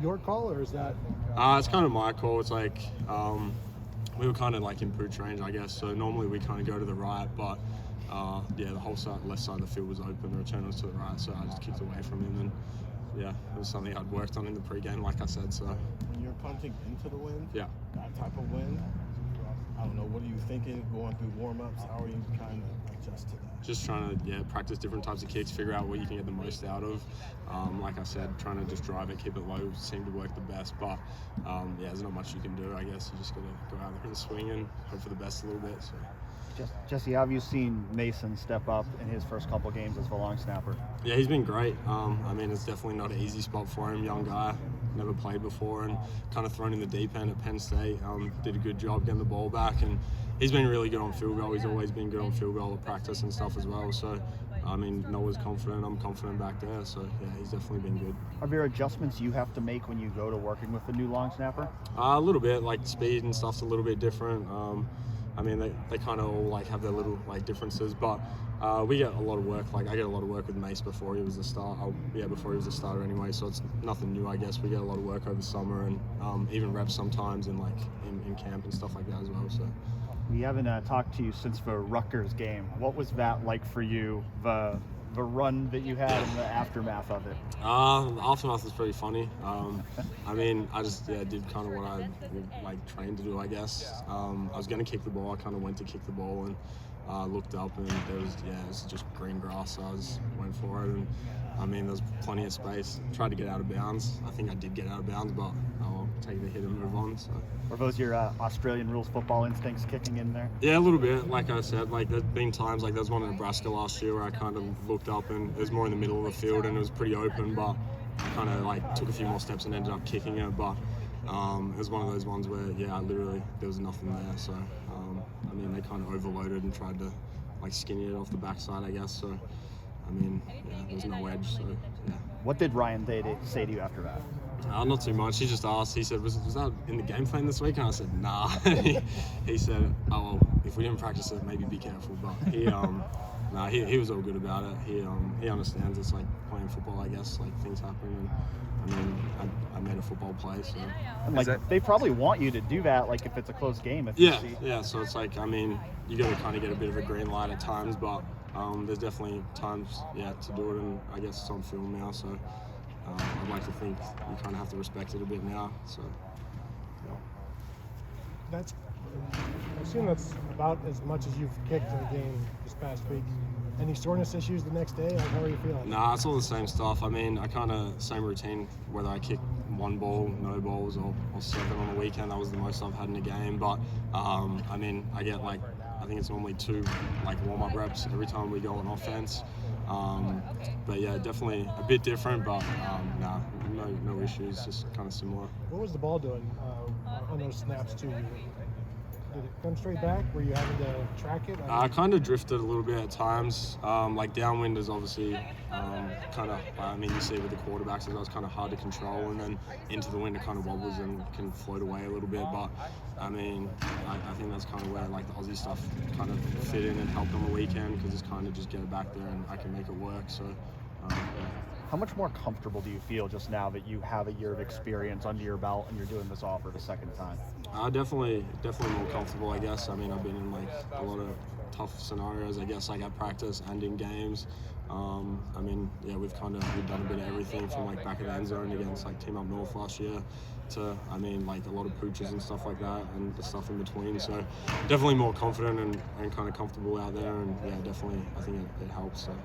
Your call, or is that? It's kind of my call. It's like we were kind of like in pooch range, I guess. So normally we kind of go to the right, but the whole left side of the field was open. The return was to the right, so I just kicked away from him. And yeah, it was something I'd worked on in the pregame, like I said. So when you're punting into the wind, yeah, that type of wind, I don't know. What are you thinking going through warm-ups? How are you trying to adjust to that? Just trying to practice different types of kicks, figure out what you can get the most out of. Like I said, trying to just drive it, keep it low, seemed to work the best. But there's not much you can do. I guess you just got to go out there and swing and hope for the best a little bit. So. Jesse, have you seen Mason step up in his first couple games as a long snapper? Yeah, he's been great. I mean, it's definitely not an easy spot for him. Young guy, never played before, and kind of thrown in the deep end at Penn State. Did a good job getting the ball back, and he's been really good on field goal. He's always been good on field goal at practice and stuff as well. So, I mean, Noah's confident. I'm confident back there. So, yeah, he's definitely been good. Are there adjustments you have to make when you go to working with the new long snapper? A little bit, like speed and stuff's a little bit different. I mean, they kind of all like have their little like differences, but we get a lot of work. Like I get a lot of work with Mace before he was a before he was a starter anyway. So it's nothing new, I guess. We get a lot of work over the summer and even reps sometimes in camp and stuff like that as well. So we haven't talked to you since the Rutgers game. What was that like for you? The run that you had and the aftermath of it? The aftermath was pretty funny. I mean, I just did kind of what I trained to do, I guess. I was going to kick the ball. I kind of went to kick the ball and looked up and there was it was just green grass. So I went for it and I mean there was plenty of space. Tried to get out of bounds. I think I did get out of bounds, but I'll take the hit and move on. So. Were those your Australian rules football instincts kicking in there? Yeah, a little bit. Like I said, like there's been times like there was one in Nebraska last year where I kind of looked up and it was more in the middle of the field and it was pretty open, but I kind of like took a few more steps and ended up kicking it. But it was one of those ones where there was nothing there. So I mean they kind of overloaded and tried to like skinny it off the backside, I guess. So I mean there was no edge. So yeah. What did Ryan say to you after that? Not too much. He just asked. He said, was that in the game plan this week? And I said, nah. He said, oh, well, if we didn't practice it, maybe be careful. But he was all good about it. He understands it's like playing football, I guess. Like things happen. And I mean, I made a football play, so. And like they probably want you to do that, like if it's a close game. Yeah. So it's like, I mean, you got to kind of get a bit of a green light at times, but there's definitely times, to do it. And I guess it's on film now, so. I'd like to think you kind of have to respect it a bit now. So, I assume that's about as much as you've kicked in the game this past week. Any soreness issues the next day? Like, how are you feeling? Nah, it's all the same stuff. I mean, I kind of same routine. Whether I kick one ball, no balls, or 7 on the weekend, that was the most I've had in a game. But I mean, I get I think it's normally 2 warm-up reps every time we go on offense. But yeah, definitely a bit different, but no issues, just kind of similar. What was the ball doing on those snaps to you? Did it come straight back? Were you having to track it? I kind of drifted a little bit at times. Like downwind is obviously you see with the quarterbacks, it was kind of hard to control, and then into the wind it kind of wobbles and can float away a little bit. But I mean, I think that's kind of where like the Aussie stuff kind of fit in and helped on the weekend because it's kind of just get it back there and I can make it work. So. How much more comfortable do you feel just now that you have a year of experience under your belt and you're doing this all for the second time? Definitely more comfortable, I guess. I mean, I've been in a lot of tough scenarios, I guess, like at practice and in games. I mean, we've done a bit of everything from back of the end zone against Team Up North last year to, I mean, a lot of pooches and stuff like that and the stuff in between. So definitely more confident and kind of comfortable out there. And definitely, I think it helps. So.